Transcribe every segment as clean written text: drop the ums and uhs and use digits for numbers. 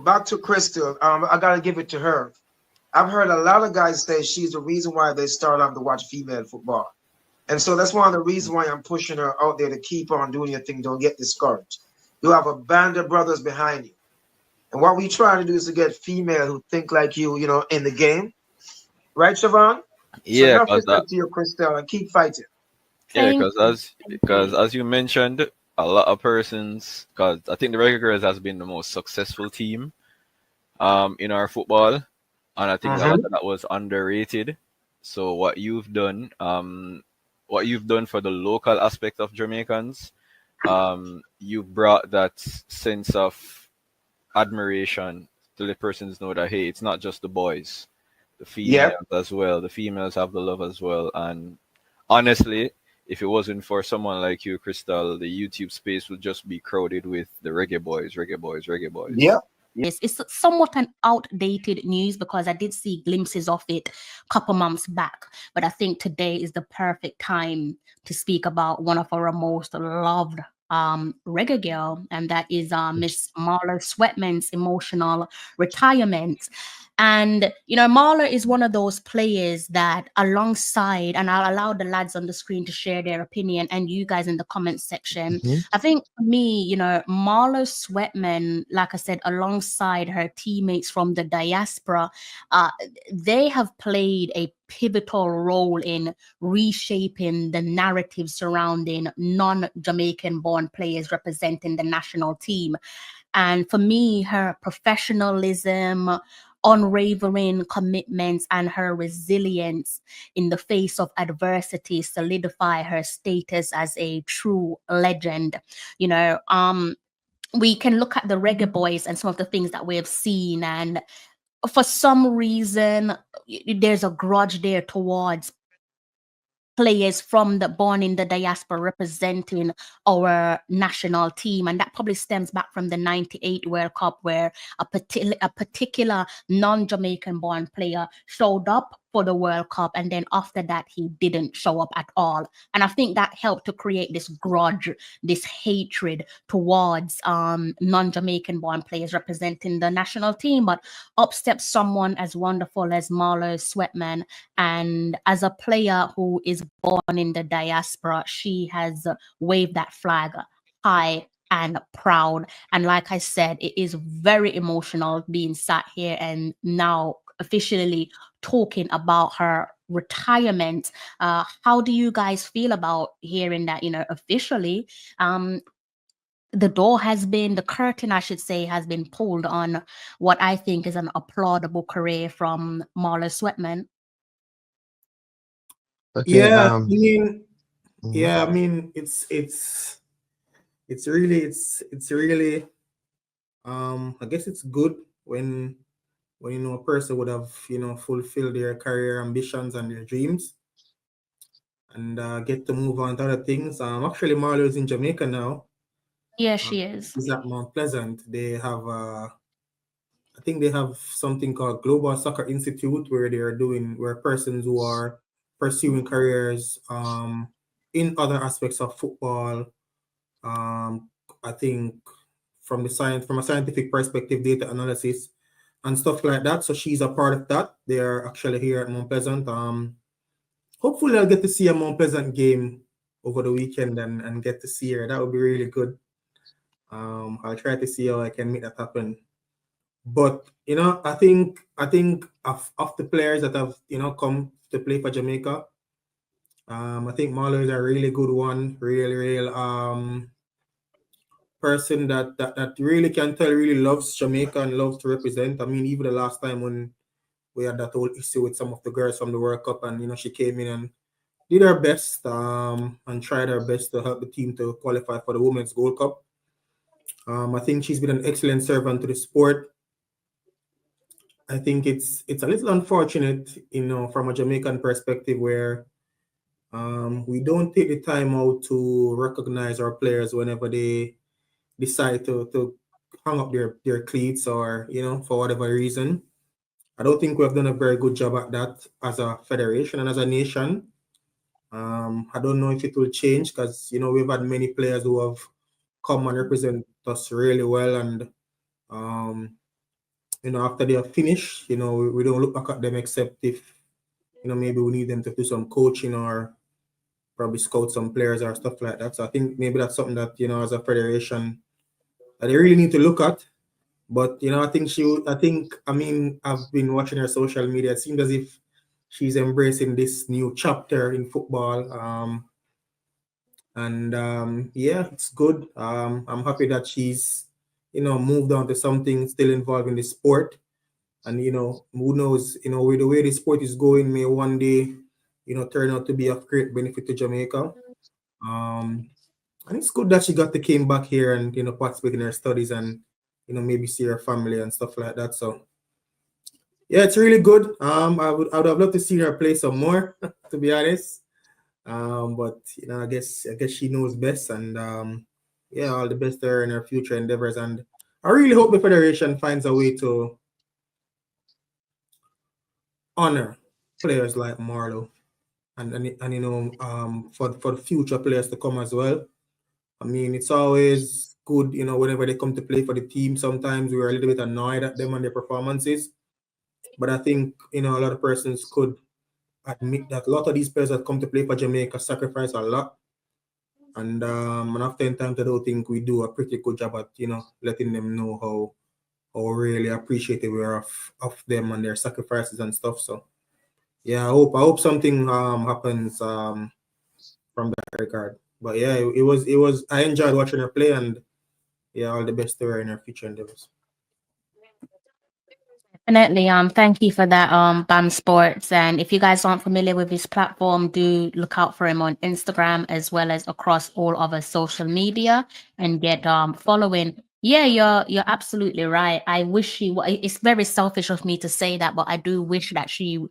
back to Crystal. I gotta give it to her. I've heard a lot of guys say she's the reason why they start off to watch female football. And so that's one of the reasons why I'm pushing her out there to keep on doing your thing. Don't get discouraged. You have a band of brothers behind you. And what we try to do is to get female who think like you know, in the game. Right, Siobhan? So Yeah, enough cause respect to your Crystal and keep fighting. yeah, Thank because you. as Thank because you. as you mentioned, a lot of persons. Because I think the Reggae Girls has been the most successful team in our football, and I think a lot Mm-hmm. of that was underrated. So what you've done for the local aspect of Jamaicans, you brought that sense of admiration to the persons know that hey, it's not just the boys, the Yep. females as well. The females have the love as well. And honestly, if it wasn't for someone like you, Crystal, the YouTube space would just be crowded with the reggae boys, reggae boys, reggae boys. Yep. It's somewhat an outdated news because I did see glimpses of it a couple months back. But I think today is the perfect time to speak about one of our most loved reggae girl, and that is Miss Marlo Sweatman's emotional retirement. And Marla is one of those players that, alongside, and I'll allow the lads on the screen to share their opinion and you guys in the comments section. Mhm. I think for me, Marlo Sweatman, like I said, alongside her teammates from the diaspora, uh, they have played a pivotal role in reshaping the narrative surrounding non-Jamaican born players representing the national team. And for me, her professionalism, unwavering commitments, and her resilience in the face of adversity solidify her status as a true legend. You know, we can look at the Reggae Boys and some of the things that we have seen, and for some reason, there's a grudge there towards players from the born in the diaspora representing our national team, and that probably stems back from the 98 World Cup, where a particular non-Jamaican born player showed up for the World Cup, and then after that he didn't show up at all. And I think that helped to create this grudge, this hatred towards non-Jamaican born players representing the national team. But up steps someone as wonderful as Marlo Sweatman, and as a player who is born in the diaspora, she has waved that flag high and proud. And like I said, it is very emotional being sat here and now officially talking about her retirement. How do you guys feel about hearing that, officially? Um, the curtain, I should say, has been pulled on what I think is an applaudable career from Marla Sweatman. Okay. Yeah, I mean, Mhm. yeah, I mean, it's really, I guess it's good when a person would have fulfilled their career ambitions and their dreams and get to move on to other things. Actually, Marlo is in Jamaica now. Yeah, Um, she is. he's at Mount Pleasant. I think they have something called Global Soccer Institute where where persons who are pursuing careers in other aspects of football. I think from a scientific perspective, data analysis and stuff like that. So she's a part of that. They are actually here at Mount Pleasant. Hopefully I'll get to see a Mount Pleasant game over the weekend and get to see her. That would be really good. I'll try to see how I can make that happen. But I think of the players that have come to play for Jamaica, I think Marlo is a really good one, real person that really can tell really loves Jamaica and loves to represent. I mean, even the last time when we had that whole issue with some of the girls from the World Cup, and she came in and did her best and tried her best to help the team to qualify for the Women's Gold Cup. I think she's been an excellent servant to the sport. I think it's a little unfortunate, from a Jamaican perspective, where we don't take the time out to recognize our players whenever they decide to hang up their cleats, or for whatever reason. I don't think we have done a very good job at that as a federation and as a nation. I don't know if it will change because we've had many players who have come and represent us really well, and um, after they are finished, we don't look back at them except if, maybe we need them to do some coaching or probably scout some players or stuff like that. So I think maybe that's something that, as a federation, that they really need to look at. But, I've been watching her social media. It seems as if she's embracing this new chapter in football. And yeah, it's good. I'm happy that she's, moved on to something still involving the sport. And who knows, with the way the sport is going, may one day, turn out to be of great benefit to Jamaica. Um, and it's good that she got to came back here and participate in her studies and maybe see her family and stuff like that. So yeah, it's really good. I would have loved to see her play some more, to be honest. But I guess she knows best, and yeah, all the best to her in her future endeavors. And I really hope the federation finds a way to honor players like Marlo, and for the future players to come as well. I mean, it's always good, whenever they come to play for the team. Sometimes we are a little bit annoyed at them and their performances, but I think a lot of persons could admit that a lot of these players that come to play for Jamaica sacrifice a lot. And after in times, I don't think we do a pretty good job at letting them know how really appreciative we are of them and their sacrifices and stuff. So yeah, I hope something happens from that regard. But yeah, it was I enjoyed watching her play, and yeah, all the best to her in her future endeavors. Definitely. Thank you for that, BAM Sports. And if you guys aren't familiar with his platform, do look out for him on Instagram as well as across all other social media and get following. Yeah, you're absolutely right. I wish it's very selfish of me to say that, but I do wish that she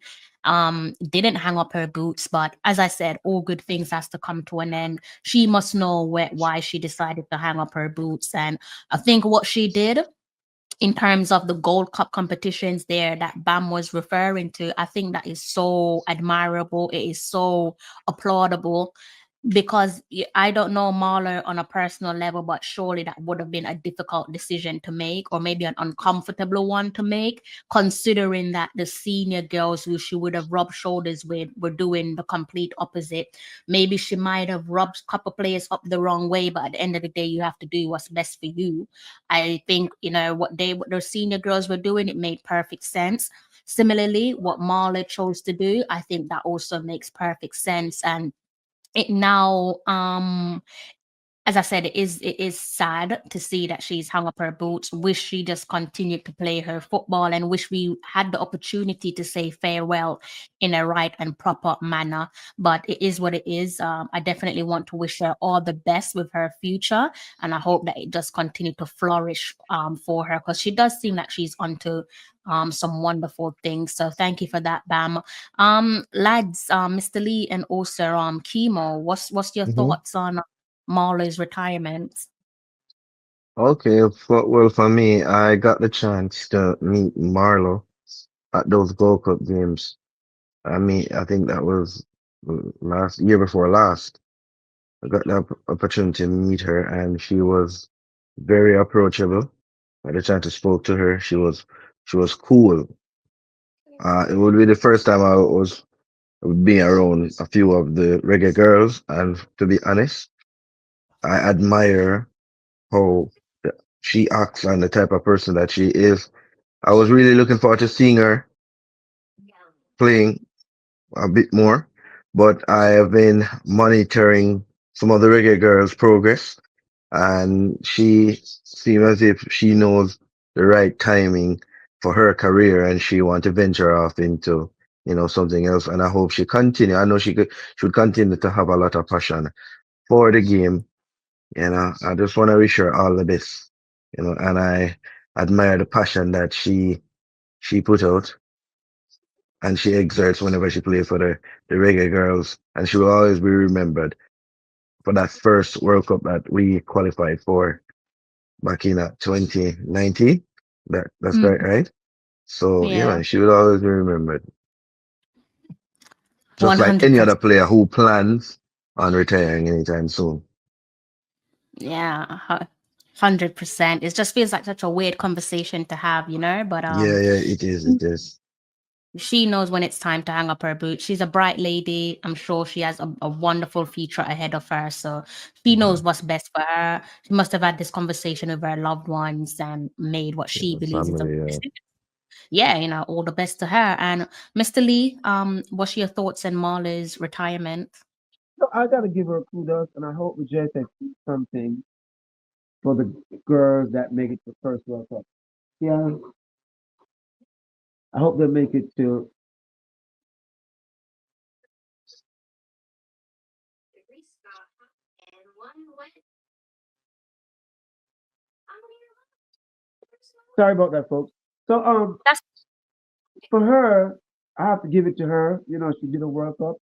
didn't hang up her boots. But as I said, all good things has to come to an end. She must know why she decided to hang up her boots. And I think what she did in terms of the Gold Cup competitions there that Bam was referring to, I think that is so admirable. It is so applaudable because I don't know Marlo on a personal level, but surely that would have been a difficult decision to make, or maybe an uncomfortable one to make, considering that the senior girls who she would have rubbed shoulders with were doing the complete opposite. Maybe she might have rubbed a couple players up the wrong way, but at the end of the day, you have to do what's best for you. I think what the senior girls were doing, it made perfect sense. Similarly, what Marla chose to do, I think that also makes perfect sense. And it now as I said, it is sad to see that she's hung up her boots. Wish she just continued to play her football, and wish we had the opportunity to say farewell in a right and proper manner. But it is what it is. I definitely want to wish her all the best with her future, and I hope that it just continue to flourish for her, because she does seem like she's onto some wonderful things. So thank you for that, Bam. Lads, Mr. Lee and also Chemo, what's your Hmm. thoughts on Marlo's retirement? Okay, for me, I got the chance to meet Marlo at those Gold Cup games. I mean, I think that was last year before last. I got the opportunity to meet her, and she was very approachable. I had a chance to spoke to her. She was cool. It would be the first time I was being around a few of the reggae girls, and to be honest, I admire how she acts and the type of person that she is. I was really looking forward to seeing her playing a bit more, but I have been monitoring some of the reggae girls' progress, and she seems as if she knows the right timing for her career, and she want to venture off into something else. And I hope she continue. I know should continue to have a lot of passion for the game. I just want to wish her all the best. And I admire the passion that she put out and she exerts whenever she plays for the Reggae Girls, and she will always be remembered for that first World Cup that we qualified for back in 2019. That's Mm, correct, right? So yeah, yeah, man, she will always be remembered, just like any 100%. other player who plans on retiring anytime soon. Yeah, 100%. It just feels like such a weird conversation to have, But Yeah, yeah, it is, it is. she knows when it's time to hang up her boots. She's a bright lady. I'm sure she has a wonderful future ahead of her. So she knows Mhm. what's best for her. She must have had this conversation with her loved ones and made what she Yeah, believes is the family, best. Yeah, all the best to her. And Mr. Lee, what's your thoughts on Marla's retirement? So I gotta give her kudos, and I hope we just achieve something for the girls that make it to first World Cup. Yeah, I hope they make it to. Sorry about that, folks. So That's for her, I have to give it to her. She did a World Cup,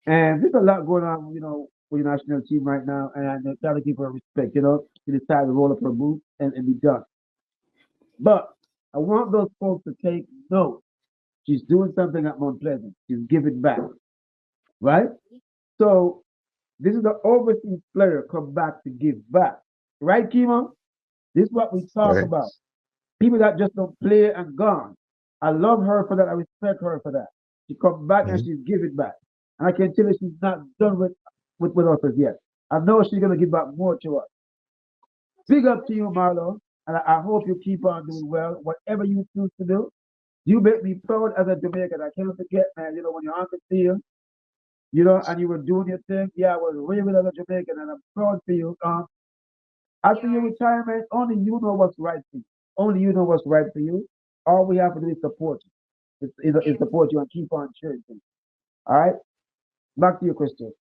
and there's a lot going on. With the national team right now, and I gotta give her respect. She decided to roll up her boots and be done. But I want those folks to take note. She's doing something at Mount Pleasant. She's giving back, right? So this is the overseas player come back to give back, right, Kima? This is what we talk right? about. People that just don't play and gone. I love her for that. I respect her for that. She come back and Mhm. she's giving back, and I can tell you she's not done with us as yet. I know she's gonna give back more to us. Big up to you, Marlo, and I hope you keep on doing well. Whatever you choose to do, you make me proud as a Jamaican. I can't forget, man. When your uncle see you, and you were doing your thing. Yeah, I was raving as a Jamaican, and I'm proud for you. After your retirement, only you know what's right for you. Only you know what's right for you. All we have to do is support you. Is support you and keep on cheering. All right. Back to your question.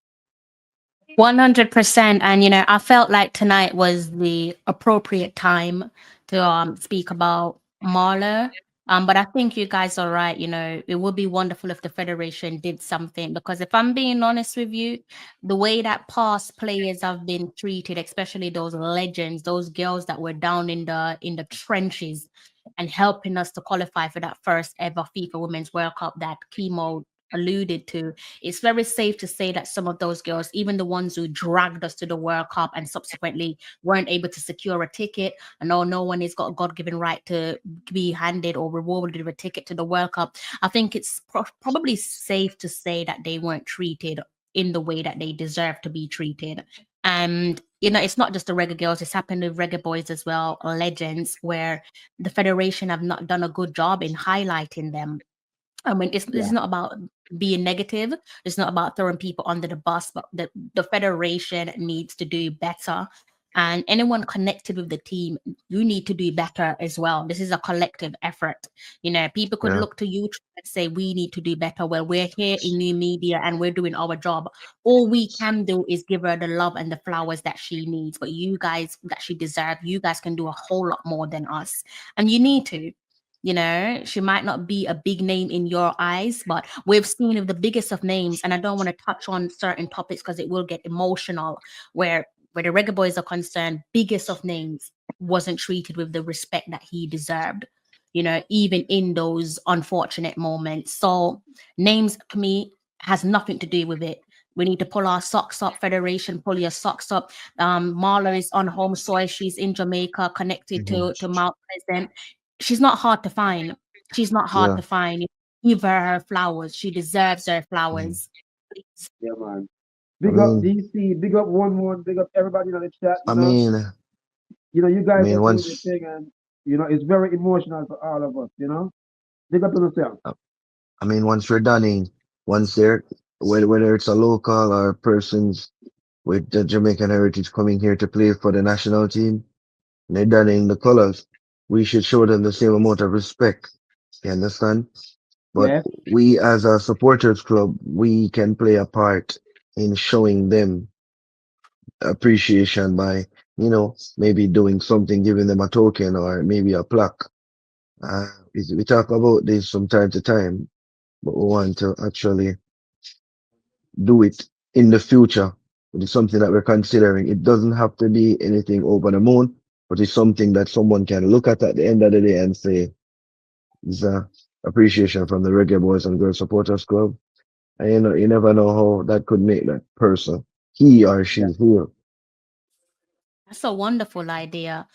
100%. And, I felt like tonight was the appropriate time to speak about Marla. But I think you guys are right. It would be wonderful if the Federation did something because if I'm being honest with you, the way that past players have been treated, especially those legends, those girls that were down in the trenches and helping us to qualify for that first ever FIFA Women's World Cup that Chemo alluded to, it's very safe to say that some of those girls, even the ones who dragged us to the World Cup and subsequently weren't able to secure a ticket, I know no one has got a God-given right to be handed or rewarded with a ticket to the World Cup. I think it's probably safe to say that they weren't treated in the way that they deserve to be treated. And it's not just the Reggae Girls; it's happened with Reggae Boys as well, legends, where the federation have not done a good job in highlighting them. I mean, it's Yeah. not about being negative. It's not about throwing people under the bus, but the federation needs to do better. And anyone connected with the team, you need to do better as well. This is a collective effort. People could Yeah, look to you and say, we need to do better. Well, we're here in new media and we're doing our job. All we can do is give her the love and the flowers that she needs. But you guys, that she deserves, you guys can do a whole lot more than us. And you need to. She might not be a big name in your eyes, but we've seen of the biggest of names, and I don't want to touch on certain topics because it will get emotional. Where the Reggae Boys are concerned, biggest of names wasn't treated with the respect that he deserved. Even in those unfortunate moments. So names to me has nothing to do with it. We need to pull our socks up, Federation. Pull your socks up. Marla is on home soil. She's in Jamaica, connected hmm, to Mount Pleasant. She's not hard to find. She's not hard yeah. to find. Give her her flowers. She deserves her Mhm. flowers. Please. Yeah, man. I Big up mean, DC. Big up one. Big up everybody in the chat. I mean, You guys are doing your once, thing, and it's very emotional for all of us. Big up to yourself. once we're done, once they're, whether it's a local or persons with the Jamaican heritage coming here to play for the national team, and they're donning the colors, we should show them the same amount of respect. You understand? But Yes. we as a supporters club, we can play a part in showing them appreciation by, maybe doing something, giving them a token or maybe a plaque. We talk about this from time to time, but we want to actually do it in the future. It is something that we're considering. It doesn't have to be anything over the moon, but it's something that someone can look at the end of the day and say, it's a appreciation from the Reggae Boys and Girls Supporters Club. And you never know how that could make that person, he or she, Yeah. feel. That's a wonderful idea.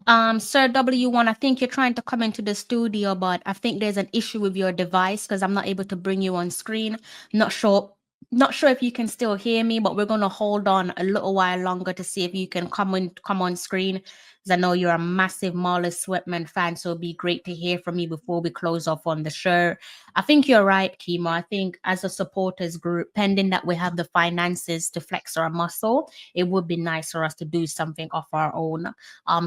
Sir W1, I think you're trying to come into the studio, but I think there's an issue with your device because I'm not able to bring you on screen. Not sure, not sure if you can still hear me, but we're gonna hold on a little while longer to see if you can come on screen. Because I know you're a massive Marlo Sweatman fan, so it'd be great to hear from you before we close off on the show. I think you're right, Kimo. I think as a supporters group, pending that we have the finances to flex our muscle, it would be nice for us to do something of our own,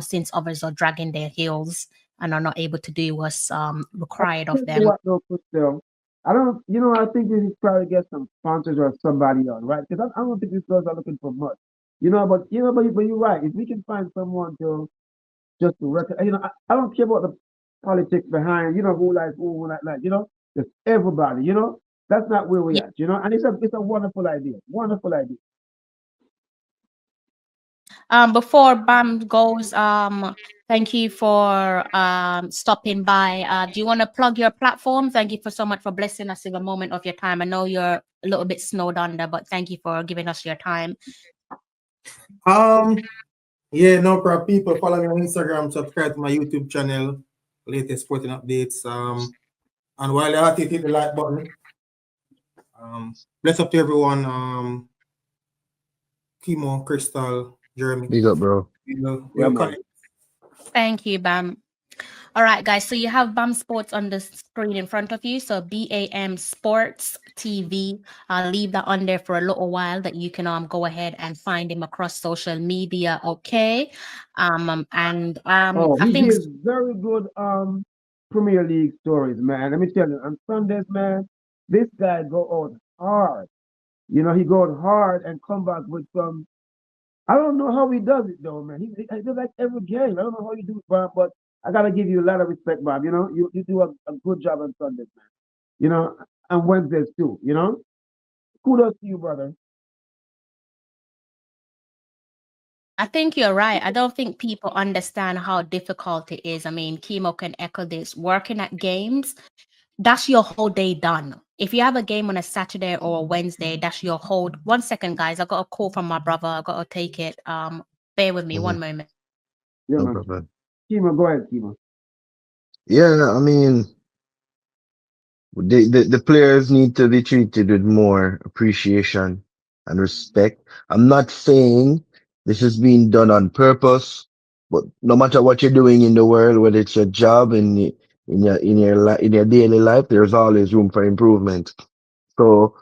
since others are dragging their heels and are not able to do what's I required of tell you them. what, though, Christel, I don't, I think we should probably get some sponsors or somebody on, right? Because I don't think these girls are looking for much, but you're right. If we can find someone to just to record, I don't care about the politics behind, who like, just everybody, that's not where we at, and it's a wonderful idea, wonderful idea. Before Bam goes, thank you for stopping by. Do you want to plug your platform? Thank you for so much for blessing us with a moment of your time. I know you're a little bit snowed under, but thank you for giving us your time. Um, yeah, no problem. People follow me on Instagram, subscribe to my YouTube channel, latest sporting updates. And while you're at it, hit the like button. Bless up to everyone. Kimo, Crystal, Jeremy. Big up, bro. Yeah, We'll man. connect. Thank you, Bam. All right, guys. So you have BAM Sports on the screen in front of you. So BAM Sports TV. I'll leave that on there for a little while that you can go ahead and find him across social media. Okay. And Oh, I he think gives very good Premier League stories, man. Let me tell you, on Sundays, man, this guy go out hard. He goes hard and come back with some. I don't know how he does it though, man. He does like every game. I don't know how you do it, Bob, but I gotta give you a lot of respect, Bob. You do a good job on Sundays, man. And Wednesdays too. Kudos to you, brother. I think you're right. I don't think people understand how difficult it is. I mean, Chemo can echo this. Working at games, that's your whole day done. If you have a game on a Saturday or a Wednesday, that's your whole. 1 second, guys. I got a call from my brother. I got to take it. Bear with me Mhm. 1 moment. Yeah, No man. problem. Kima, go ahead, Kima. Yeah, I mean, the players need to be treated with more appreciation and respect. I'm not saying this is being done on purpose, but no matter what you're doing in the world, whether it's your job in your daily life, there's always room for improvement. So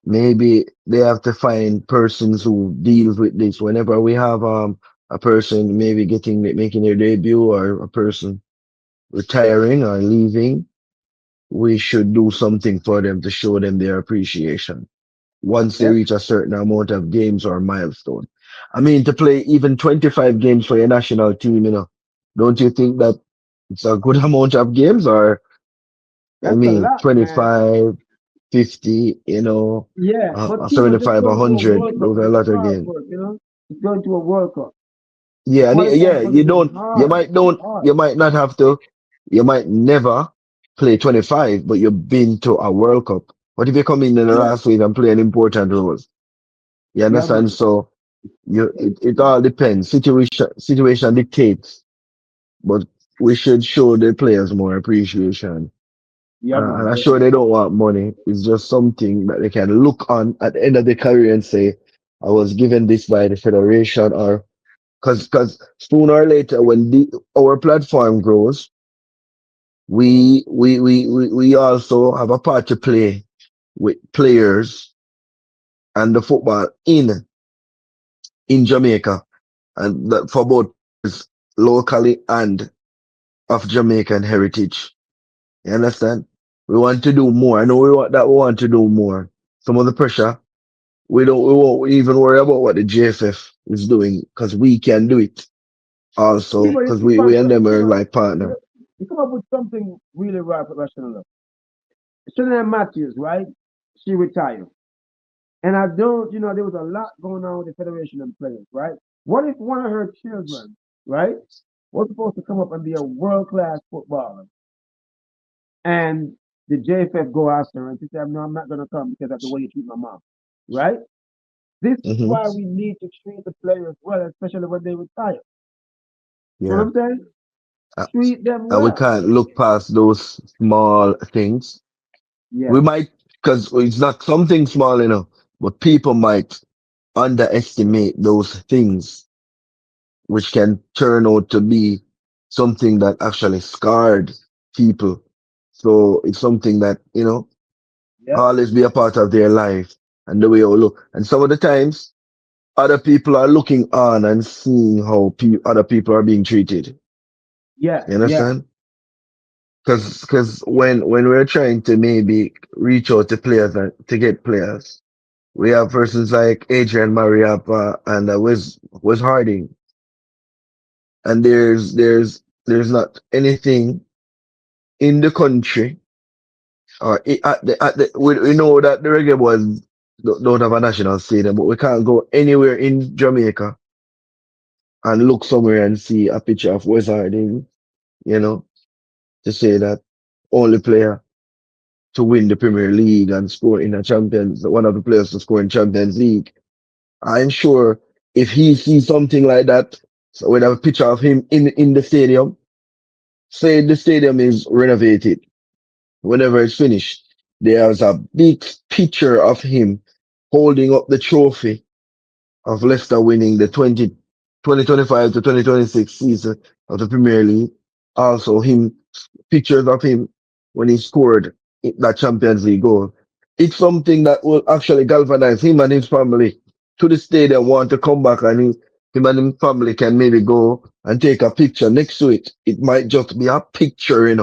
maybe they have to find persons who deals with this. Whenever we have a person maybe making their debut or a person retiring or leaving, we should do something for them to show them their appreciation once they Yep, reach a certain amount of games or milestone. I mean, to play even 25 games for your national team, don't you think that it's a good amount of games? Or, I that's a mean, lot, man. 25, 50, Yeah, but Kima just 75, going to a 100, World Cup, those are man. a It's lot of hard games. work, It's going to a World Cup. The Yeah, and qualifying yeah, for this is hard. It's you hard. might not have to, you might never play 25, but you've been to a World Cup. What if you come in the Yeah, last week and play an important role? You yeah, understand? man. So it all depends. Situation dictates, but we should show the players more appreciation. Yeah, And man. I'm sure they don't want money. It's just something that they can look on at the end of their career and say, I was given this by the federation, or because sooner or later when our platform grows, we also have a part to play with players and the football in Jamaica, and that for both players locally and of Jamaican heritage. You understand? We want to do more. I know we want to do more. Some of the pressure we won't even worry about what the JFF is doing because we can do it also Kima, because you we find and them are Kima, like you, partner. you come up with something really right professional. Shannon Matthews, right? She retired. And I don't, there was a lot going on with the Federation and players, right? What if one of her children, right, was supposed to come up and be a world class footballer, and the JFF go after her and she said, "No, I'm not going to come because of the way you treat my mom," right? This is Hmm. why we need to treat the players well, especially when they retire. You know Yeah. what I'm saying? Uh, Treat them and we well. can't look past those small things. We Yeah, might, because it's not something small, but people might underestimate those things, which can turn out to be something that actually scarred people. So it's something that, yeah, always be a part of their life and the way we look. And some of the times, other people are looking on and seeing how other people are being treated. yeah, You yeah, understand? Because when we're trying to maybe reach out to players and to get players, we have persons like Adrian Mariappa and Wes Harding, and there's not anything in the country or we know that the Reggae Boys don't have a national stadium, but we can't go anywhere in Jamaica and look somewhere and see a picture of Wes Harding, you know, to say that only player to win the Premier League and score in a Champions, one of the players to score in Champions League. I'm sure if he sees something like that, so with a picture of him in the stadium, say the stadium is renovated, whenever it's finished, there's a big picture of him holding up the trophy of Leicester winning the 2025 to 2026 season of the Premier League. Also, pictures of him when he scored that Champions League goal. It's something that will actually galvanize him and his family to the stadium, want to come back, and him and his family can maybe go and take a picture next to it. It might just be a picture,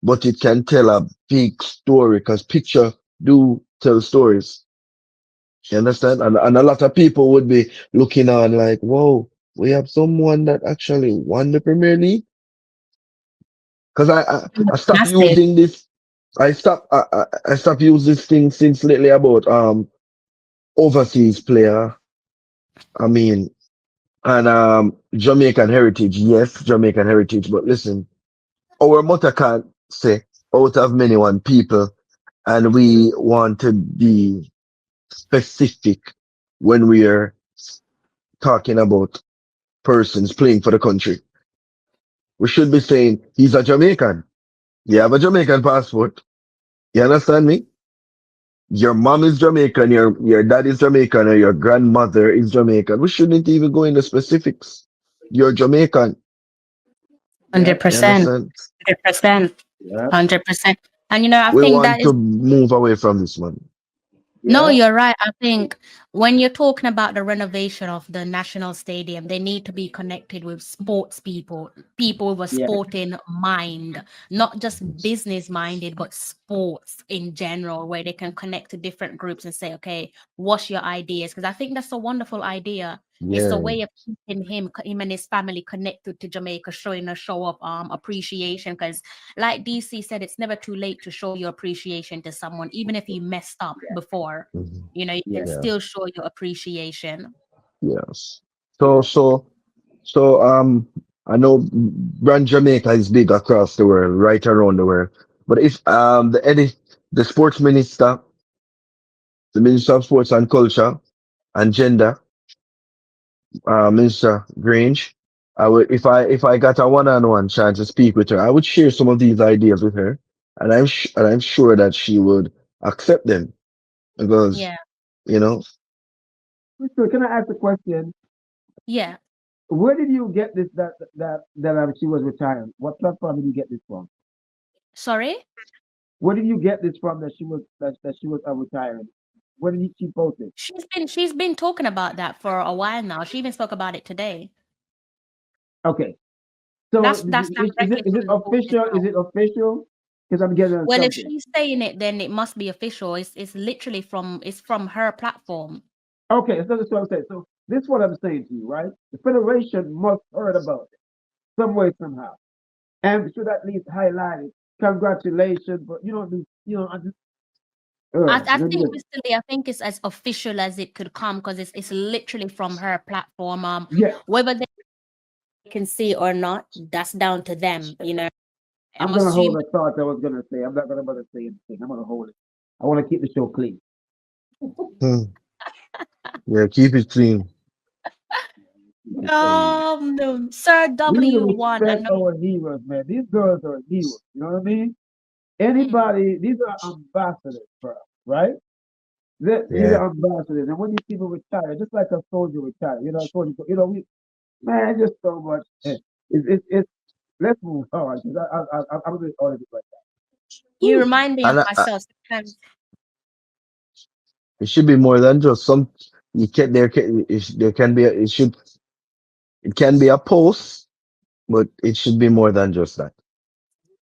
but it can tell a big story because picture do tell stories. You understand? And a lot of people would be looking on like, whoa, we have someone that actually won the Premier League. Because I stopped Massive. using this. I stopped using this thing since lately about overseas player. I mean, and Jamaican heritage. Yes, Jamaican heritage. But listen, our mother can't say out of many one people, and we want to be specific when we are talking about persons playing for the country. We should be saying he's a Jamaican. You have a Jamaican passport. You understand me? Your mom is Jamaican, your dad is Jamaican, or your grandmother is Jamaican. We shouldn't even go into specifics. You're Jamaican. yeah, 100%. You understand? 100%. yeah, 100%. And I We think that want is. to move away from this one. No, yeah, you're right. I think when you're talking about the renovation of the national stadium, they need to be connected with sports people, people with a yeah, sporting mind, not just business minded, but sports in general, where they can connect to different groups and say, okay, what's your ideas? Because I think that's a wonderful idea. It's a Yeah. way of keeping him and his family connected to Jamaica, showing a show of appreciation. Because like DC said, it's never too late to show your appreciation to someone, even if you messed up before. Mhm. You can yeah, Yeah. still show your appreciation. Yes. So, I know brand Jamaica is big across the world, right around the world. But if the sports minister, the minister of sports and culture and gender, Mr. Grange, I would if I got a one-on-one chance to speak with her, I would share some of these ideas with her, and I'm sure that she would accept them because Yeah, you know So can I ask a question? yeah. Where did you get this that she was retiring? What platform did you get this from? Sorry, Where did you get this from that she was retiring? Where did she post it? she's been talking about that for a while now. She even spoke about it today. Okay, so That's directly is it from the horse's official? Is mouth. it official? Because I'm getting on Well, if something. she's saying it, then it must be official. It's literally from her platform. Okay, so that's what I'm saying. So this is what I'm saying to you, right? The federation must heard about it some way somehow, and should at least highlight it. Congratulations, but you don't do I just I you know think, because Mr. Lee, I think it's as official as it could come because it's literally from her platform. yeah, Whether they can see it or not, that's down to them. I'm I'm gonna hold assuming. the thought I was gonna say. I'm not gonna bother say anything. I'm gonna hold it. I want to keep the show clean. hmm, Yeah, keep it clean. Hey, No, Sir we need to W1. I respect know. our heroes, man. These girls are heroes. You know what I mean? Mm, Anybody, these are ambassadors for us, right? These Yeah. are ambassadors. And when these people retire, just like a soldier retire, a soldier, we, man, just so much. It's let's move on because I'm going to order it right you now. remind me of And myself sometimes. it should be more than just some. You can there can be it can be a post, but it should be more than just that.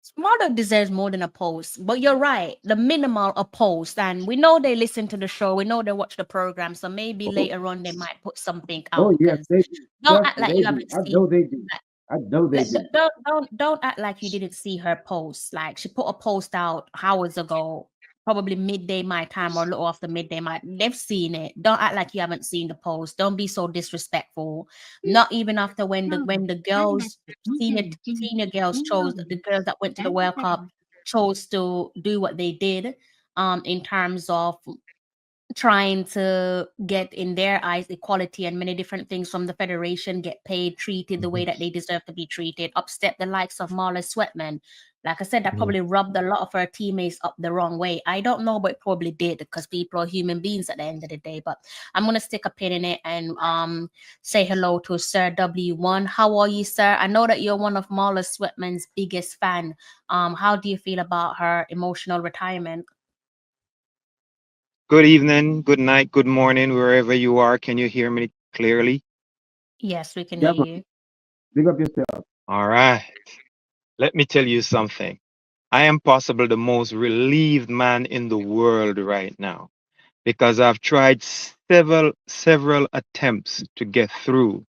Smarter deserves more than a post, but you're right. The minimal a post, and we know they listen to the show. We know they watch the program, so maybe Oh, later on they might put something oh out. yes, Because they do. don't Trust act me, like they you do. haven't I seen. know they do. I know they do. Don't act like you didn't see her post. Like she put a post out hours ago, probably midday my time or a little after midday my. They've seen it. Don't act like you haven't seen the post. Don't be so disrespectful. Not even after when the girls senior girls chose the girls that went to the World Cup chose to do what they did in terms of trying to get in their eyes equality and many different things from the federation, get paid, treated the way Mhm. that they deserve to be treated, upstep the likes of Marlo Sweatman. Like I said, that Mhm. probably rubbed a lot of her teammates up the wrong way. I don't know, but it probably did because people are human beings at the end of the day. But I'm gonna stick a pin in it and say hello to Sir W1. How are you, sir? I know that you're one of Marlo Sweatman's biggest fan. How do you feel about her emotional retirement? Good evening, good night, good morning, wherever you are. Can you hear me clearly? Yes, we can Yeah, hear man. you. Big up yourself. All right. Let me tell you something. I am possibly the most relieved man in the world right now because I've tried several attempts to get through.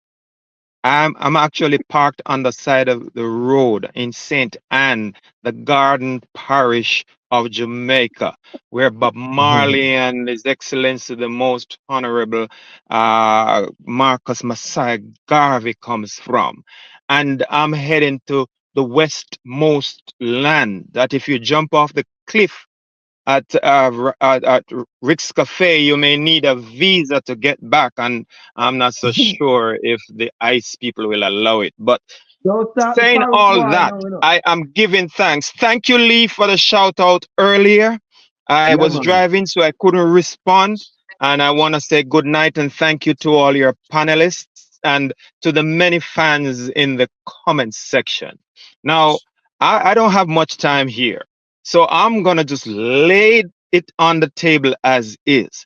I'm actually parked on the side of the road in St. Anne, the Garden Parish of Jamaica, where Bob Marley and His Excellency the Most Honorable Marcus Messiah Garvey comes from. And I'm heading to the westmost land that if you jump off the cliff at Rick's Cafe, you may need a visa to get back, and I'm not so sure if the ICE people will allow it. But Don't start the saying Paris all war, that, no. I am giving thanks. Thank you, Lee, for the shout out earlier. I Yeah, was man. driving, so I couldn't respond. And I want to say good night and thank you to all your panelists and to the many fans in the comments section. Now, I don't have much time here, so I'm going to just lay it on the table as is.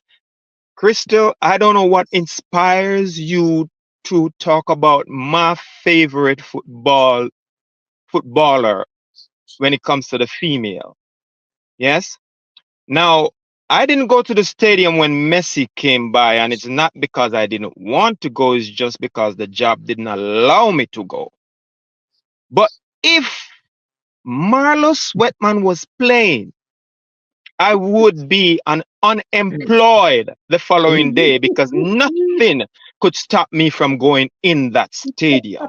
Crystal, I don't know what inspires you to talk about my favorite footballer when it comes to the female. Yes. Now, I didn't go to the stadium when Messi came by, and it's not because I didn't want to go, it's just because the job didn't allow me to go. But if Marlo Sweatman was playing, I would be an unemployed the following day because nothing could stop me from going in that stadium.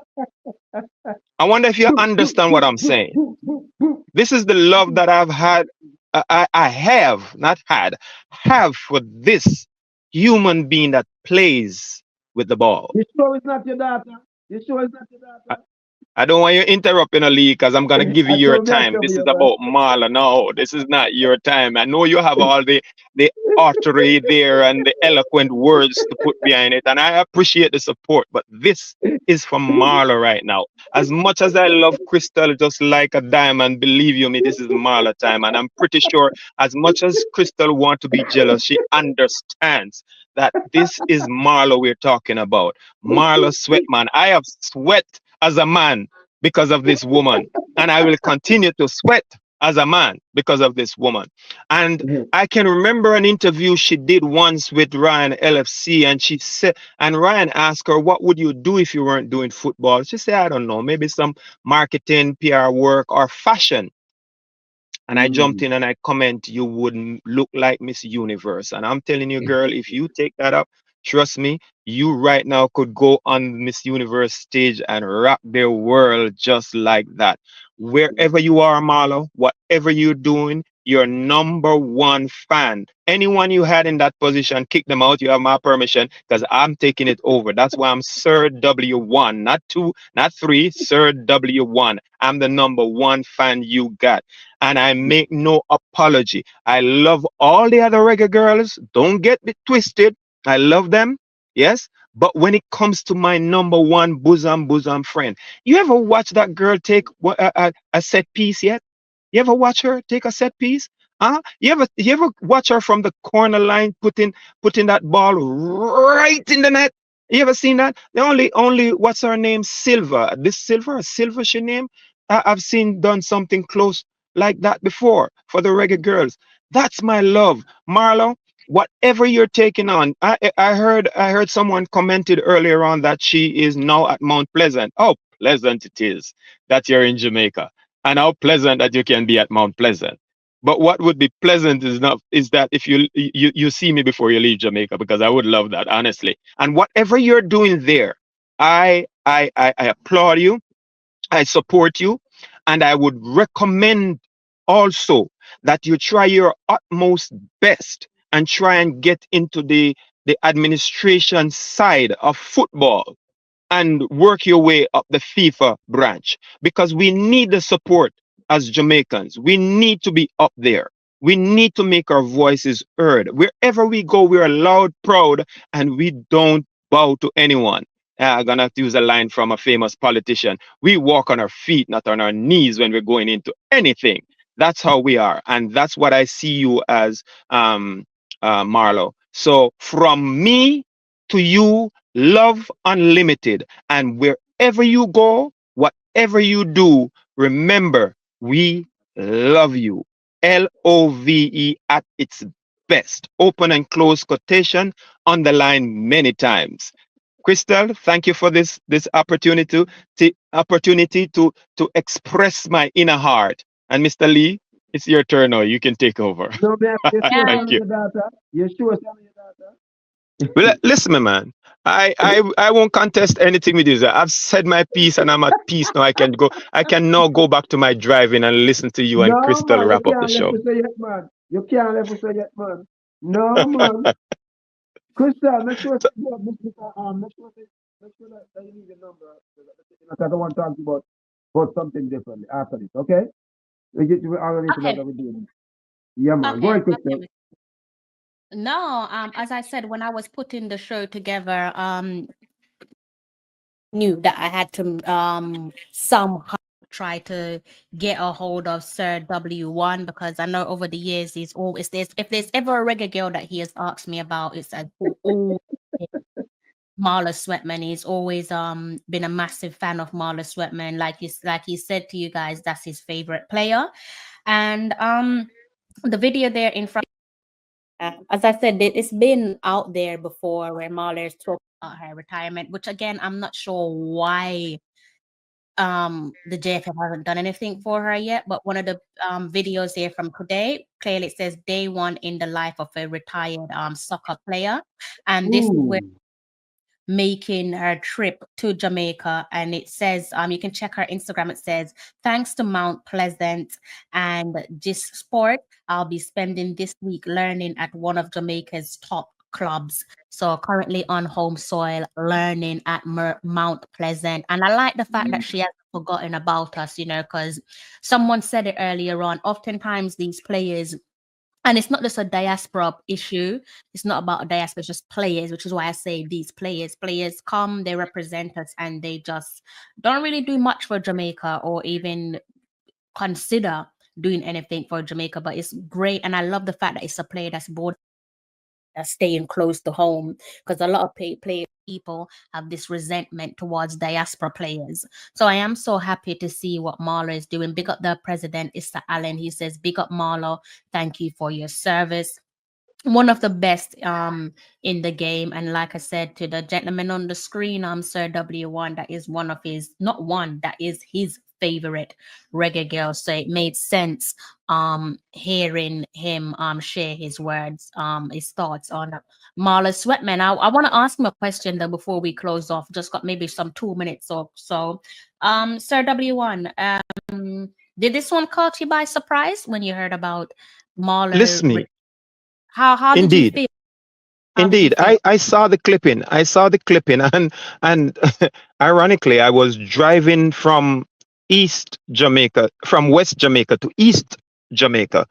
I wonder if you understand what I'm saying. This is the love that I've had, I have, not had, have for this human being that plays with the ball. You sure it's not your daughter? You sure it's not your I, daughter? I don't want you interrupting, Ali, because I'm going to give you I your told me I time. cover This is you, man. about Marla. No, this is not your time. I know you have all the artery there and the eloquent words to put behind it, and I appreciate the support, but this is from Marla right now. As much as I love Crystal just like a diamond, believe you me, this is Marla time, and I'm pretty sure as much as Crystal want to be jealous, she understands that this is Marla we're talking about. Marla Sweatman. I have sweat as a man because of this woman, and I will continue to sweat as a man because of this woman. And I can remember an interview she did once with Ryan LFC, and she said, and Ryan asked her, "What would you do if you weren't doing football?" She said, "I don't know, maybe some marketing, PR work, or fashion." And I jumped in and I comment, "You wouldn't look like Miss Universe." And I'm telling you, girl, if you take that up, trust me, you right now could go on Miss Universe stage and rock their world just like that. Wherever you are, Marlo, whatever you're doing, your number one fan. Anyone you had in that position, kick them out. You have my permission because I'm taking it over. That's why I'm Sir W1, not two, not three, Sir W1. I'm the number one fan you got. And I make no apology. I love all the other reggae girls. Don't get me twisted. I love them. Yes. But when it comes to my number one bosom friend, you ever watch that girl take a set piece yet? You ever watch her take a set piece? Huh? You ever watch her from the corner line putting that ball right in the net? You ever seen that? The only what's her name? Silver. This Silver she name? I've seen done something close like that before for the reggae girls. That's my love. Marlo, whatever you're taking on, I heard someone commented earlier on that she is now at Mount Pleasant. Oh, Pleasant it is. That you're in Jamaica. And how pleasant that you can be at Mount Pleasant. But what would be pleasant is that if you see me before you leave Jamaica, because I would love that, honestly. And whatever you're doing there, I applaud you, I support you, and I would recommend also that you try your utmost best and try and get into the administration side of football and work your way up the FIFA branch because we need the support as Jamaicans. We need to be up there. We need to make our voices heard. Wherever we go, we're loud, proud, and we don't bow to anyone. I'm going to have to use a line from a famous politician. We walk on our feet, not on our knees when we're going into anything. That's how we are. And that's what I see you as, Marlo. So from me to you, love unlimited. And wherever you go, whatever you do, remember, we love you. LOVE at its best. Open and close quotation, underline many times. Crystal, thank you for this opportunity to express my inner heart. And Mr. Lee, it's your turn now. You can take over. No, man, you sure Yeah. some Thank of you. your data? You sure some of your data? Well, listen, my man. I won't contest anything with you. I've said my piece and I'm at peace now. I can go. I can now go back to my driving and listen to you and No, Crystal man, you wrap up the can't left show. us yet, man. You can't left us yet, man. No, man. Crystal, make sure make sure that you leave your number. Because I don't want to talk about something different after this, okay? We already know Okay. that we're doing. Yeah, man. Go Okay. ahead, Crystal. Okay. No, as I said, when I was putting the show together, knew that I had to somehow try to get a hold of Sir W1 because I know over the years he's always if there's ever a reggae girl that he has asked me about, it's all Marlo Sweatman. He's always been a massive fan of Marlo Sweatman. Like he said to you guys, that's his favorite player. And the video there in front, as I said, it's been out there before where Marlo's talking about her retirement, which again, I'm not sure why the JFF hasn't done anything for her yet. But one of the videos here from today clearly it says day one in the life of a retired soccer player, and this is where Ooh. making her trip to Jamaica. And it says, you can check her Instagram. It says, thanks to Mount Pleasant and this sport, I'll be spending this week learning at one of Jamaica's top clubs. So currently on home soil, learning at Mount Pleasant. And I like the fact that she hasn't forgotten about us, because someone said it earlier on. Oftentimes these players, and it's not just a diaspora issue. It's not about a diaspora, it's just players, which is why I say these players. Players come, they represent us, and they just don't really do much for Jamaica or even consider doing anything for Jamaica. But it's great. And I love the fact that it's a player that's bored staying close to home because a lot of people have this resentment towards diaspora players. So I am so happy to see what Marlo is doing. Big up the president, Mr. Allen. He says, big up Marlo. Thank you for your service. One of the best in the game. And like I said to the gentleman on the screen, Sir W1, that is one of his, not one, that is his favorite reggae girl. So it made sense hearing him share his words, his thoughts on Marlo Sweatman. I want to ask him a question though before we close off. Just got maybe some 2 minutes or so. Sir W1, did this one caught you by surprise when you heard about Marlo. Listen me. How did you Indeed. feel? How did you Indeed, feel? I saw the clipping. I saw the clipping, and ironically, I was driving from East Jamaica, from West Jamaica to East Jamaica,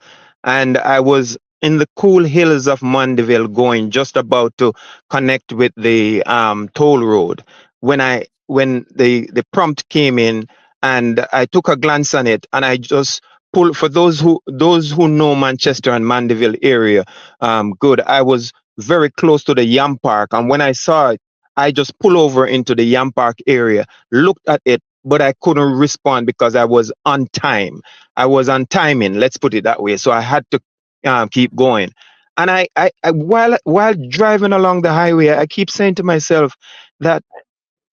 and I was in the cool hills of Mandeville, going just about to connect with the toll road when the prompt came in, and I took a glance on it, and I just pulled. For those who know Manchester and Mandeville area, good. I was very close to the Yam Park. And when I saw it, I just pulled over into the Yam Park area, looked at it, but I couldn't respond because I was on time. I was on timing, let's put it that way. So I had to keep going. And while driving along the highway, I keep saying to myself that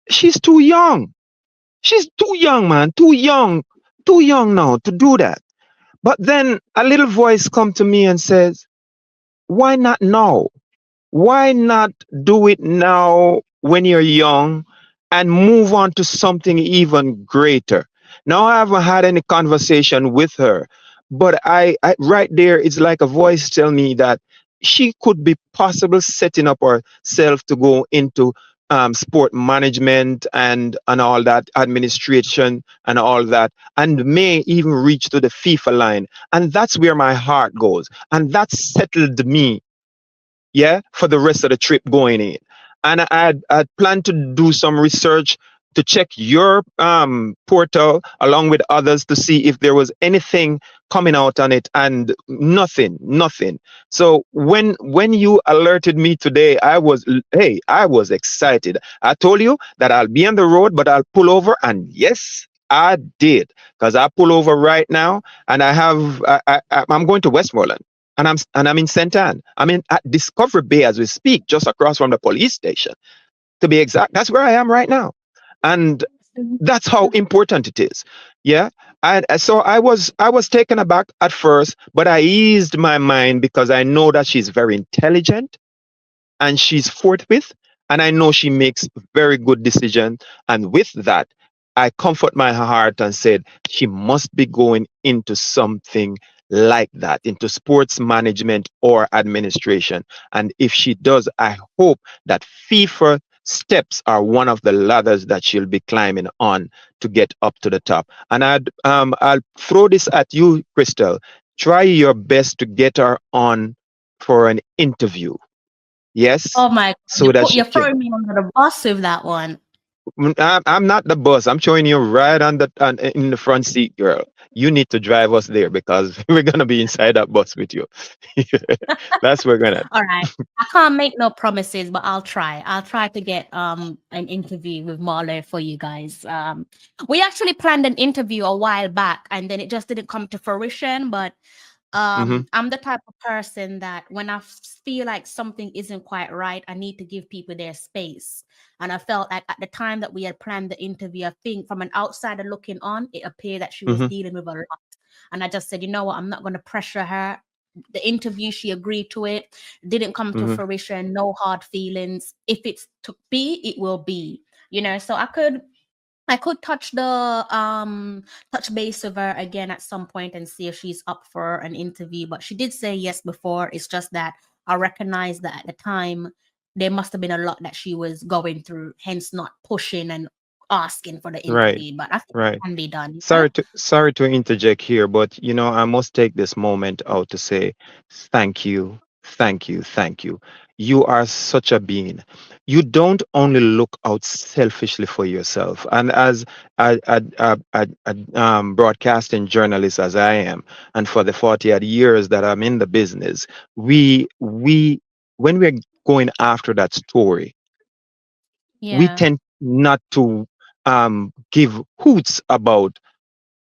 she's too young. She's too young, man. Too young now to do that. But then a little voice come to me and says, why not now? Why not do it now when you're young and move on to something even greater? Now I haven't had any conversation with her, but I right there, it's like a voice tell me that she could be possible setting up herself to go into sport management and all that administration and all that, and may even reach to the FIFA line. And that's where my heart goes. And that settled me, yeah, for the rest of the trip going in. And I'd planned to do some research to check your portal along with others to see if there was anything coming out on it, and nothing. So when you alerted me today, I was excited. I told you that I'll be on the road, but I'll pull over, and yes, I did, because I pull over right now, and I'm going to Westmoreland, and I'm in St. Anne. I'm in at Discovery Bay as we speak, just across from the police station. To be exact, that's where I am right now, and that's how important it is. Yeah, and so I was taken aback at first, but I eased my mind because I know that she's very intelligent and she's forthwith, and I know she makes very good decisions. And with that, I comfort my heart and said she must be going into something like that, into sports management or administration. And if she does, I hope that FIFA steps are one of the ladders that she'll be climbing on to get up to the top. And I'll throw this at you, Crystal. Try your best to get her on for an interview. Yes, Oh my God, so that she you're can. throwing me under the bus with that one. I'm not the boss. I'm showing you right in the front seat, girl. You need to drive us there because we're gonna be inside that bus with you. That's where we're gonna. All right. I can't make no promises, but I'll try. I'll try to get an interview with Marlo for you guys. We actually planned an interview a while back and then it just didn't come to fruition, but Hmm. I'm the type of person that when feel like something isn't quite right, I need to give people their space. And I felt like at the time that we had planned the interview, I think from an outsider looking on, it appeared that she was Hmm. dealing with a lot. And I just said, you know what, I'm not going to pressure her. The interview, she agreed to it, didn't come to Hmm. fruition, no hard feelings. If it's to be, it will be, so I could touch base with her again at some point and see if she's up for an interview. But she did say yes before. It's just that I recognize that at the time there must have been a lot that she was going through, hence not pushing and asking for the Right, interview. But I think it right. can be done. Sorry to interject here, but I must take this moment out to say thank you, thank you, thank you. You are such a being. You don't only look out selfishly for yourself, and as a broadcasting journalist as I am, and for the 40 odd years that I'm in the business, we when we're going after that story, we Yeah, tend not to give hoots about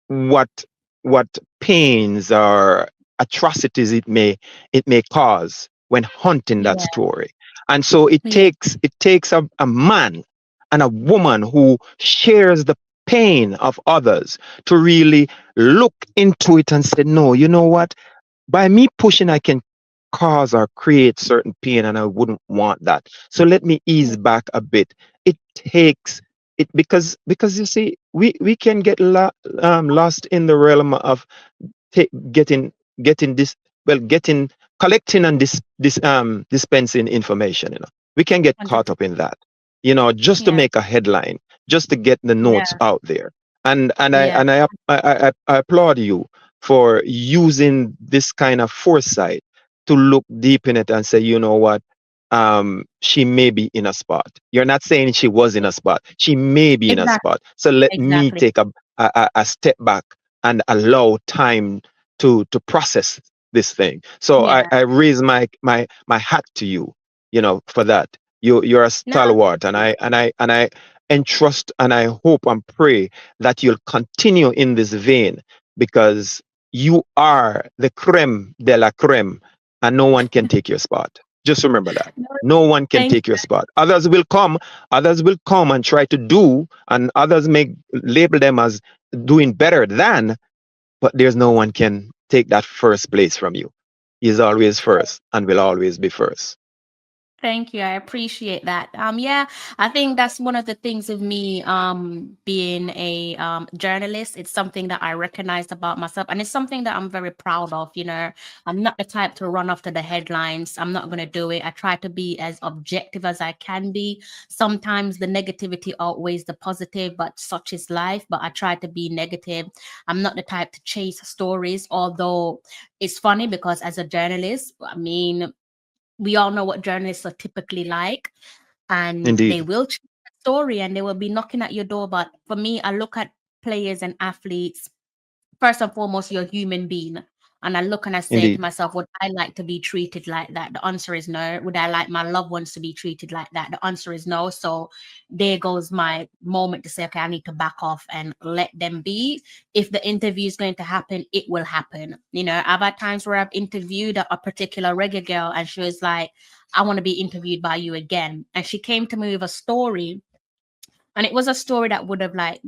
what what pains or atrocities it may cause when hunting that yeah, story. And so it yeah, takes it takes a man and a woman who shares the pain of others to really look into it and say, no, you know what, by me pushing I can cause or create certain pain, and I wouldn't want that, so let me ease back a bit. It takes it, because you see, we can get lost in the realm of getting this well, getting, collecting and dispensing information. We can get caught 100%. up in that. Just to Yeah. make a headline, just to get the Yeah. notes out there. Yeah. I applaud you for using this kind of foresight to look deep in it and say, you know what, she may be in a spot. You're not saying she was in a spot. She may be in a Exactly. spot. So let me Exactly. take a step back and allow time to process this thing. So Yeah. I raise my hat to you, for that. You're a No. stalwart, and I entrust and I hope and pray that you'll continue in this vein, because you are the creme de la creme, and no one can take your spot. Just remember that. No, No one can thank take your spot. Others will come and try to do, and others may label them as doing better than, but there's no one can take that first place from you. He's always first and will always be first. Thank you. I appreciate that. Yeah, I think that's one of the things of me being a journalist. It's something that I recognize about myself, and it's something that I'm very proud of. I'm not the type to run after the headlines. I'm not going to do it. I try to be as objective as I can be. Sometimes the negativity outweighs the positive, but such is life. But I try to be negative. I'm not the type to chase stories, although it's funny because as a journalist, I mean, we all know what journalists are typically like, and they Indeed, will choose a story and they will be knocking at your door. But for me, I look at players and athletes, first and foremost, you're a human being. And I look and I say to indeed. myself, would I like to be treated like that? The answer is no. Would I like my loved ones to be treated like that? The answer is no. So there goes my moment to say, okay, I need to back off and let them be. If the interview is going to happen, it will happen. I've had times where I've interviewed a particular reggae girl and she was like, I want to be interviewed by you again. And she came to me with a story, and it was a story that would have like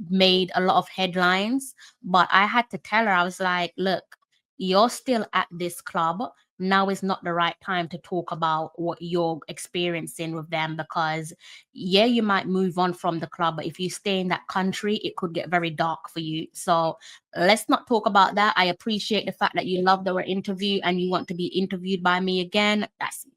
made a lot of headlines, but I had to tell her, I was like, look, you're still at this club. Now is not the right time to talk about what you're experiencing with them, because yeah, you might move on from the club, but if you stay in that country, it could get very dark for you. So let's not talk about that. I appreciate the fact that you loved our interview and you want to be interviewed by me again.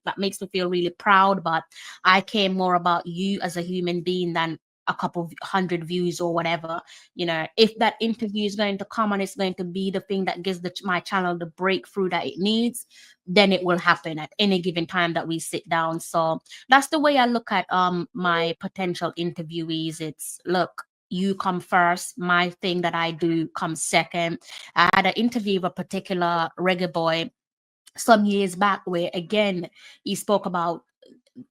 That makes me feel really proud, but I care more about you as a human being than a couple of hundred views or whatever. If that interview is going to come and it's going to be the thing that gives my channel the breakthrough that it needs, then it will happen at any given time that we sit down. So that's the way I look at my potential interviewees. It's, look, you come first, my thing that I do comes second. I had an interview with a particular reggae boy some years back where, again, he spoke about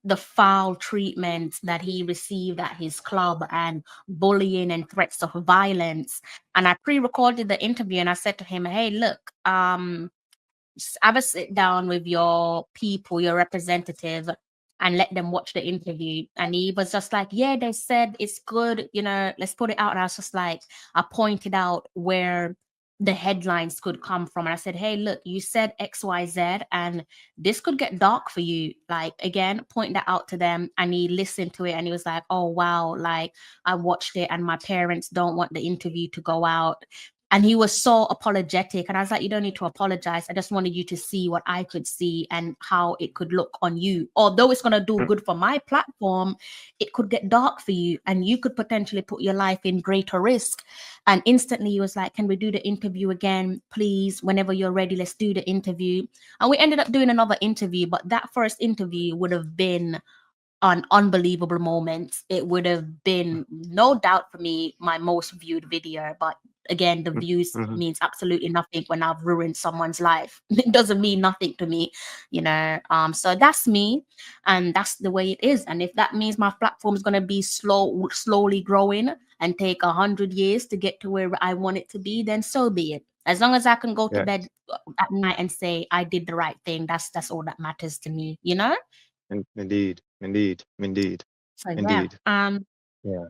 the foul treatment that he received at his club and bullying and threats of violence. And I pre-recorded the interview and I said to him, hey, look, have a sit down with your people, your representative, and let them watch the interview. And he was just like, yeah, they said it's good, let's put it out. And I was just like, I pointed out where the headlines could come from. And I said, hey, look, you said XYZ, and this could get dark for you. Like, again, point that out to them. And he listened to it and he was like, oh, wow, like I watched it and my parents don't want the interview to go out. And he was so apologetic. And I was like, you don't need to apologize. I just wanted you to see what I could see and how it could look on you. Although it's going to do good for my platform, it could get dark for you and you could potentially put your life in greater risk. And instantly he was like, can we do the interview again, please? Whenever you're ready, let's do the interview. And we ended up doing another interview, but that first interview would have been an unbelievable moment. It would have been, no doubt for me, my most viewed video. But again, the views Mhm. means absolutely nothing when I've ruined someone's life. It doesn't mean nothing to me, so that's me, and that's the way it is. And if that means my platform is going to be slowly growing and take 100 years to get to where I want it to be, then so be it. As long as I can go to Yes, bed at night and say I did the right thing, that's all that matters to me. indeed, indeed, indeed, So yeah, indeed.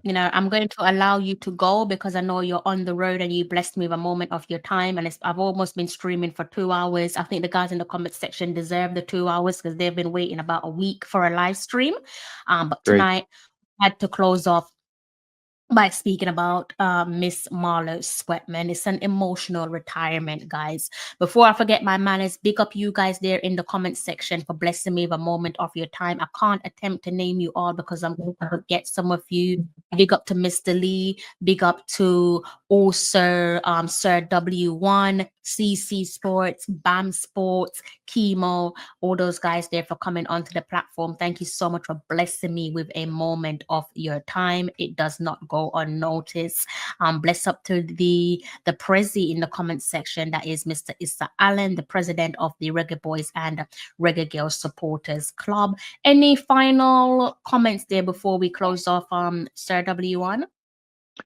Yeah, I'm going to allow you to go because I know you're on the road and you blessed me with a moment of your time. And I've almost been streaming for 2 hours. I think the guys in the comment section deserve the 2 hours because they've been waiting about a week for a live stream. But great. tonight I had to close off by speaking about Miss Marlo Sweatman. It's an emotional retirement, guys. Before I forget my manners, big up you guys there in the comment section for blessing me with a moment of your time. I can't attempt to name you all because I'm going to forget some of you. Big up to Mr. Lee. Big up to also Sir W1, CC Sports, BAM Sports, Chemo, all those guys there for coming onto the platform. Thank you so much for blessing me with a moment of your time. It does not go unnoticed. Bless up to the Prezi in the comment section. That is Mr. Issa Allen, the president of the Reggae Boys and Reggae Girls Supporters Club. Any final comments there before we close off, Sir W1?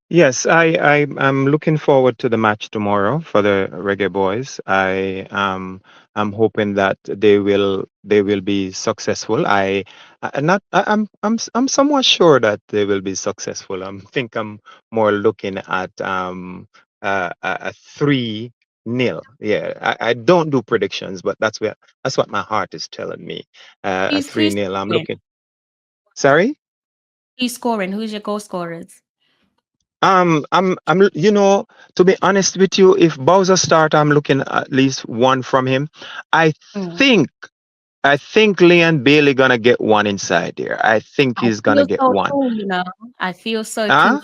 Yes, I'm looking forward to the match tomorrow for the Reggae Boys. I'm hoping that they will be successful. I'm somewhat sure that they will be successful. I'm more looking at a 3-0. Yeah, I don't do predictions, but that's what my heart is telling me. A Who's 3-0. I'm scoring? looking. Sorry. Who's scoring? Who's your goal scorers? To be honest with you, if Bowser start, I'm looking at least one from him. I Mm. think, I think Leon Bailey gonna get one inside there. I think I he's gonna feel get so one. too, you know. I feel so too. Huh?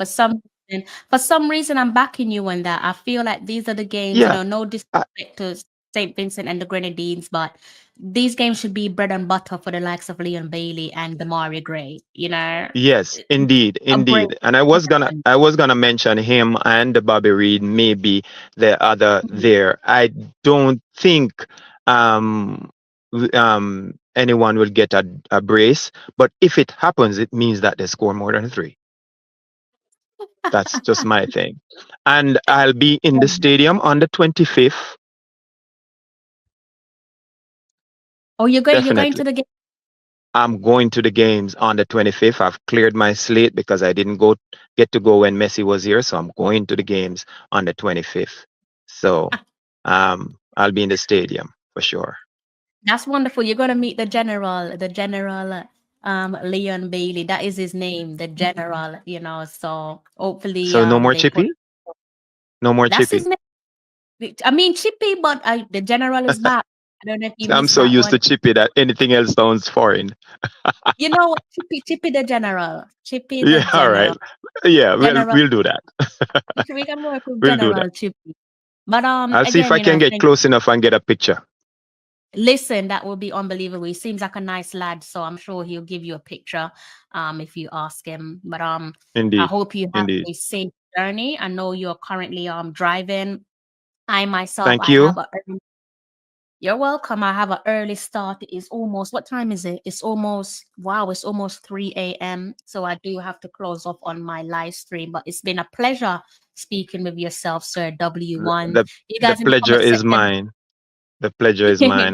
For some reason, I'm backing you on that. I feel like these are the games, Yeah. no Uh, disrespect to St. Vincent and the Grenadines, but these games should be bread and butter for the likes of Leon Bailey and Demarai Gray, yes, indeed, a break. indeed. And I was gonna mention him and Bobby Reed, maybe the other there. I don't think anyone will get a brace, but if it happens, it means that they score more than three. That's just my thing. And I'll be in the stadium on the 25th, Oh, you're going to definitely. the game. I'm going to the games on the 25th. I've cleared my slate because I didn't get to go when Messi was here, so I'm going to the games on the 25th. So, I'll be in the stadium for sure. That's wonderful. You're gonna meet the General Leon Bailey. That is his name, the General, so hopefully So no more they put Chippy? No more that's his Chippy. name. I mean Chippy, but the General is back. I don't know if you I'm missed so that used to one. Chippy that anything else sounds foreign. You know what? Chippy the General. Chippy the Yeah, all right. General. Yeah, we'll General. we'll do that. We can work with We'll do that. General Chippy. But I'll see if again, I can get thank close enough and get a picture. listen, that would be unbelievable. He seems like a nice lad, so I'm sure he'll give you a picture if you ask him. But I Indeed. hope you have Indeed. a safe journey. I know you're currently driving. I myself, Thank I you. have a you're welcome. I have an early start. It is almost, what time is it? It's almost, wow, it's almost 3 a.m. So I do have to close off on my live stream. But it's been a pleasure speaking with yourself, Sir W1. The You the guys in the pleasure comment is section. mine. The pleasure is mine.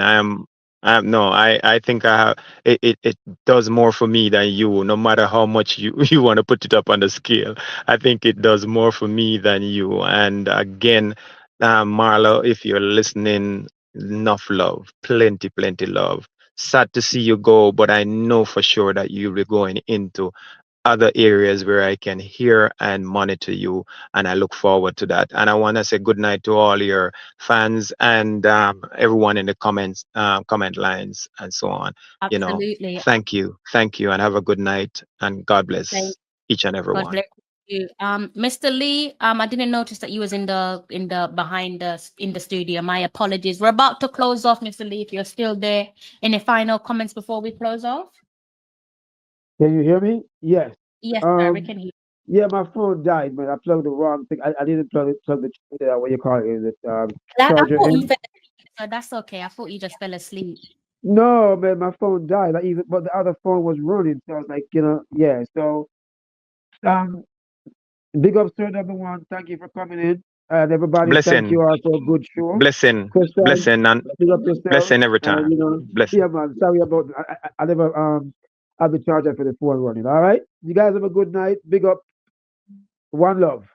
No, I think I have it does more for me than you, no matter how much you, you want to put it up on the scale. I think it does more for me than you. And again, Marlo, if you're listening, enough love, plenty love. Sad to see you go, but I know for sure that you'll be going into other areas where I can hear and monitor you, and I look forward to that. And I want to say good night to all your fans and everyone in the comment lines and so on. You know, Absolutely. thank you, and have a good night, and God bless each and every God one. bless you. Mr. Lee, I didn't notice that you was in the behind us in the studio. My apologies. We're about to close off, Mr. Lee. If you're still there, any final comments before we close off? Can you hear me? Yes. Yes, sir. We Um, can hear. yeah, my phone died, man. I plugged the wrong thing. I didn't plug the what you call it, is it I charger thought you in. fell asleep, so that's okay. I thought you just fell asleep. No, man, my phone died. But the other phone was running, so I was like, yeah. So, um, big up, sir, number one. Thank you for coming in, and everybody. Thank Blessing, you all for a good show. blessing, Crystal, blessing, and big up yourself, blessing every and time. yeah, Blessing. man. Sorry about I never have the charger for the phone running. All right, you guys have a good night. Big up, one love.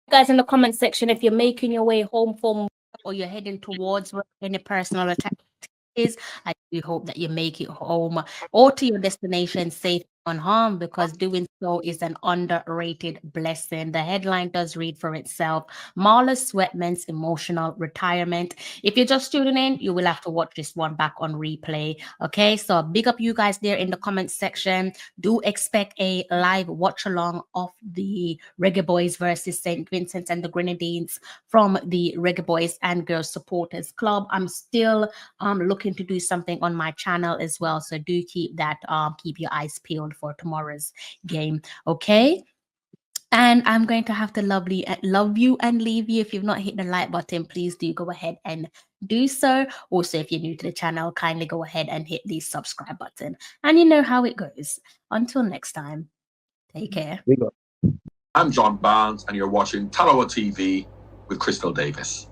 Guys, in the comment section, if you're making your way home from work or you're heading towards work, any personal attack is, I do hope that you make it home or to your destination safe unharmed, because doing so is an underrated blessing. The headline does read for itself: Marlo Sweatman's emotional retirement. If you're just tuning in, you will have to watch this one back on replay. Okay, so big up you guys there in the comments section. Do expect a live watch along of the Reggae Boys versus St. Vincent and the Grenadines from the Reggae Boys and Girls Supporters Club. I'm still looking to do something on my channel as well, so do keep that keep your eyes peeled for tomorrow's game. Okay, and I'm going to have to love you and leave you. If you've not hit the like button, please do go ahead and do so. Also, if you're new to the channel, kindly go ahead and hit the subscribe button, and you know how it goes. Until next time, take care. Big up. I'm John Barnes, and you're watching Talawa TV with Crystal Davis.